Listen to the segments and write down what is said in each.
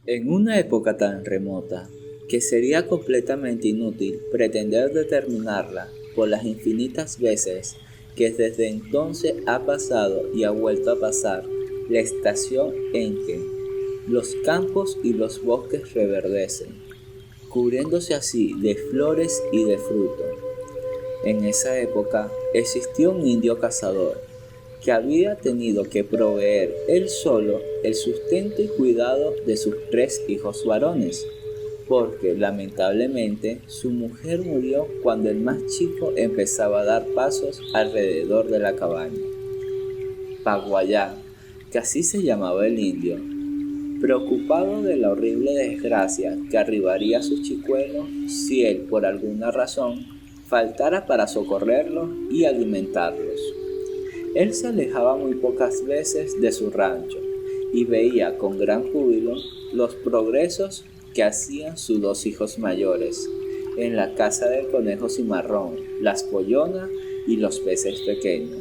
En una época tan remota, que sería completamente inútil pretender determinarla por las infinitas veces que desde entonces ha pasado y ha vuelto a pasar, la estación en que los campos y los bosques reverdecen, cubriéndose así de flores y de fruto. En esa época existió un indio cazador que había tenido que proveer él solo el sustento y cuidado de sus 3 hijos varones, porque lamentablemente su mujer murió cuando el más chico empezaba a dar pasos alrededor de la cabaña. Paguayá, que así se llamaba el indio, preocupado de la horrible desgracia que arribaría a sus chicuelos si él por alguna razón faltara para socorrerlos y alimentarlos. Él se alejaba muy pocas veces de su rancho y veía con gran júbilo los progresos que hacían sus 2 hijos mayores en la caza del conejo cimarrón, las pollonas y los peces pequeños.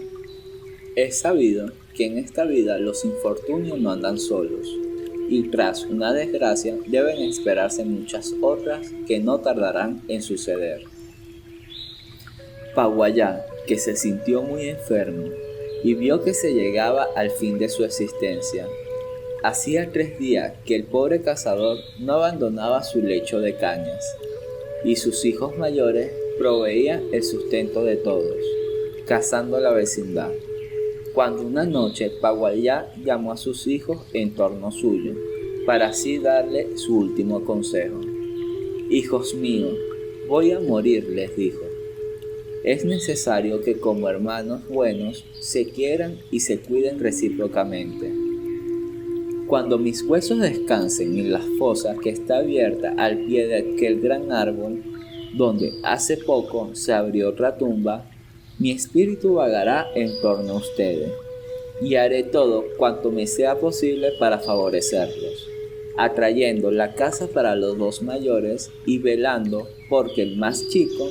Es sabido que en esta vida los infortunios no andan solos, y tras una desgracia deben esperarse muchas otras que no tardarán en suceder. Paguayá, que se sintió muy enfermo y vio que se llegaba al fin de su existencia, hacía 3 días que el pobre cazador no abandonaba su lecho de cañas, y sus hijos mayores proveían el sustento de todos, cazando la vecindad. Cuando una noche Paguayá llamó a sus hijos en torno suyo, para así darle su último consejo. «Hijos míos, voy a morir», les dijo. «Es necesario que como hermanos buenos se quieran y se cuiden recíprocamente. Cuando mis huesos descansen en la fosa que está abierta al pie de aquel gran árbol, donde hace poco se abrió otra tumba, mi espíritu vagará en torno a ustedes, y haré todo cuanto me sea posible para favorecerlos, atrayendo la casa para los 2 mayores y velando porque el más chico,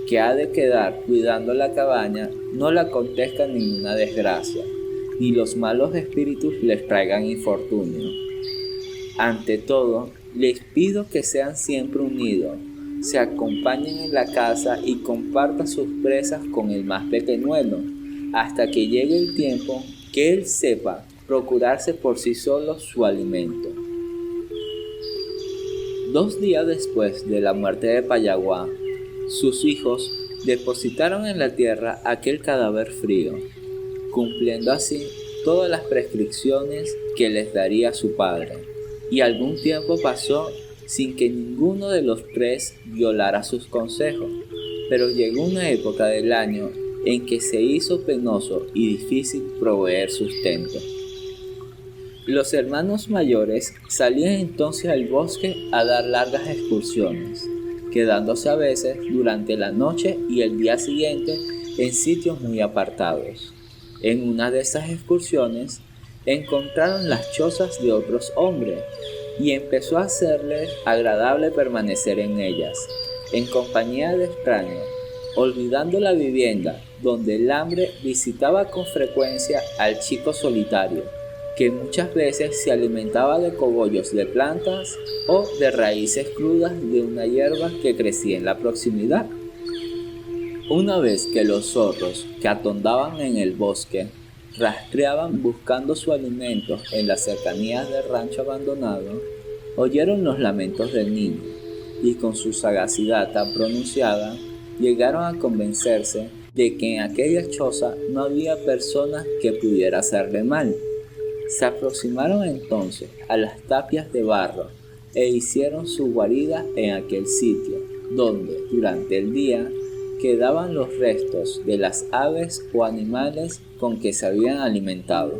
que ha de quedar cuidando la cabaña, no le acontezca ninguna desgracia, ni los malos espíritus les traigan infortunio. Ante todo, les pido que sean siempre unidos, se acompañen en la casa y compartan sus presas con el más pequeñuelo, hasta que llegue el tiempo que él sepa procurarse por sí solo su alimento». 2 días después de la muerte de Payaguá, sus hijos depositaron en la tierra aquel cadáver frío, cumpliendo así todas las prescripciones que les daría su padre, y algún tiempo pasó sin que ninguno de los 3 violara sus consejos, pero llegó una época del año en que se hizo penoso y difícil proveer sustento. Los hermanos mayores salían entonces al bosque a dar largas excursiones, quedándose a veces durante la noche y el día siguiente en sitios muy apartados. En una de esas excursiones encontraron las chozas de otros hombres y empezó a hacerles agradable permanecer en ellas, en compañía de extraños, olvidando la vivienda donde el hambre visitaba con frecuencia al chico solitario, que muchas veces se alimentaba de cogollos de plantas o de raíces crudas de una hierba que crecía en la proximidad. Una vez que los zorros que atondaban en el bosque rastreaban buscando su alimento en las cercanías del rancho abandonado, oyeron los lamentos del niño y con su sagacidad tan pronunciada llegaron a convencerse de que en aquella choza no había persona que pudiera hacerle mal. Se aproximaron entonces a las tapias de barro e hicieron su guarida en aquel sitio, donde durante el día quedaban los restos de las aves o animales con que se habían alimentado.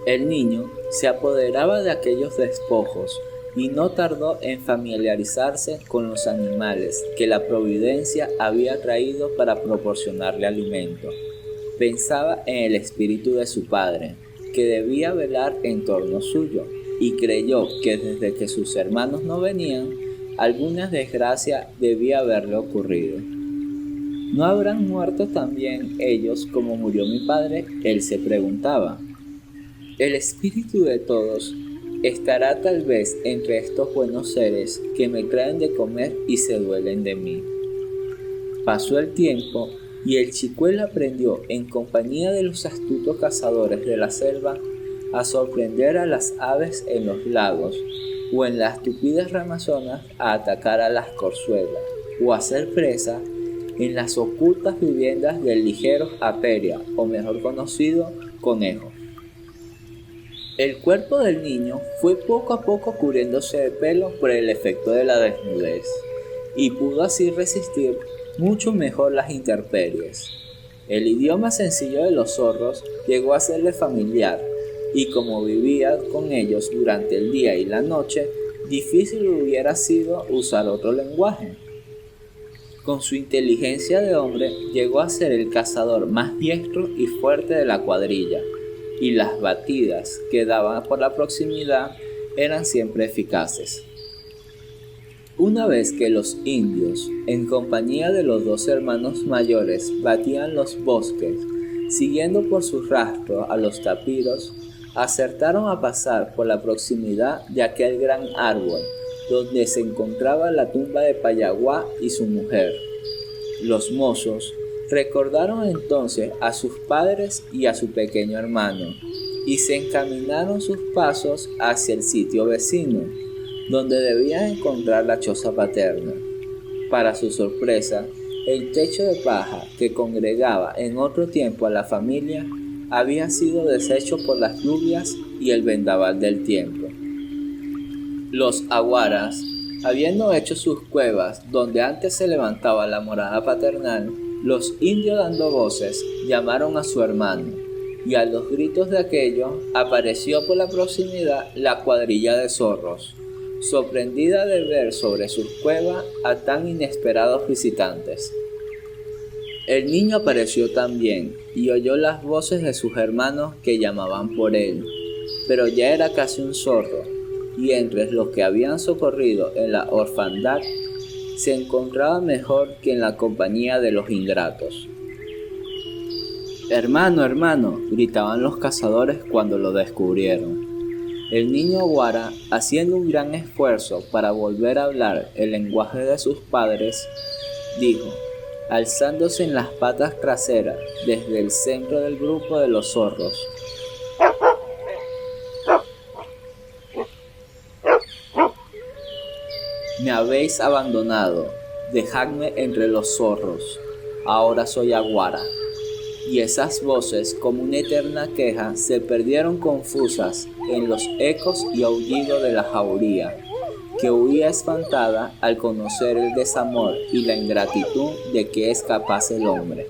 El niño se apoderaba de aquellos despojos y no tardó en familiarizarse con los animales que la providencia había traído para proporcionarle alimento. Pensaba en el espíritu de su padre, que debía velar en torno suyo, y creyó que desde que sus hermanos no venían, alguna desgracia debía haberle ocurrido. ¿No habrán muerto también ellos como murió mi padre?, él se preguntaba. El espíritu de todos estará tal vez entre estos buenos seres que me traen de comer y se duelen de mí. Pasó el tiempo y el chicuelo aprendió, en compañía de los astutos cazadores de la selva, a sorprender a las aves en los lagos o en las tupidas ramazonas, a atacar a las corzuelas o a hacer presa en las ocultas viviendas del ligero aperia, o mejor conocido, conejo. El cuerpo del niño fue poco a poco cubriéndose de pelo por el efecto de la desnudez, y pudo así resistir mucho mejor las intemperies. El idioma sencillo de los zorros llegó a serle familiar, y como vivía con ellos durante el día y la noche, difícil hubiera sido usar otro lenguaje. Con su inteligencia de hombre, llegó a ser el cazador más diestro y fuerte de la cuadrilla, y las batidas que daba por la proximidad eran siempre eficaces. Una vez que los indios, en compañía de los dos hermanos mayores, batían los bosques, siguiendo por sus rastros a los tapiros, acertaron a pasar por la proximidad de aquel gran árbol, donde se encontraba la tumba de Payaguá y su mujer. Los mozos recordaron entonces a sus padres y a su pequeño hermano, y se encaminaron sus pasos hacia el sitio vecino, donde debían encontrar la choza paterna. Para su sorpresa, el techo de paja que congregaba en otro tiempo a la familia había sido deshecho por las lluvias y el vendaval del tiempo. Los aguaras, habiendo hecho sus cuevas donde antes se levantaba la morada paternal, los indios dando voces llamaron a su hermano, y a los gritos de aquello apareció por la proximidad la cuadrilla de zorros, sorprendida de ver sobre sus cuevas a tan inesperados visitantes. El niño apareció también y oyó las voces de sus hermanos que llamaban por él, pero ya era casi un zorro, y entre los que habían socorrido en la orfandad se encontraba mejor que en la compañía de los ingratos. «Hermano, hermano», gritaban los cazadores cuando lo descubrieron. El niño aguara, haciendo un gran esfuerzo para volver a hablar el lenguaje de sus padres, dijo, alzándose en las patas traseras desde el centro del grupo de los zorros: «Me habéis abandonado, dejadme entre los zorros, ahora soy aguara». Y esas voces, como una eterna queja, se perdieron confusas en los ecos y aullido de la jauría, que huía espantada al conocer el desamor y la ingratitud de que es capaz el hombre.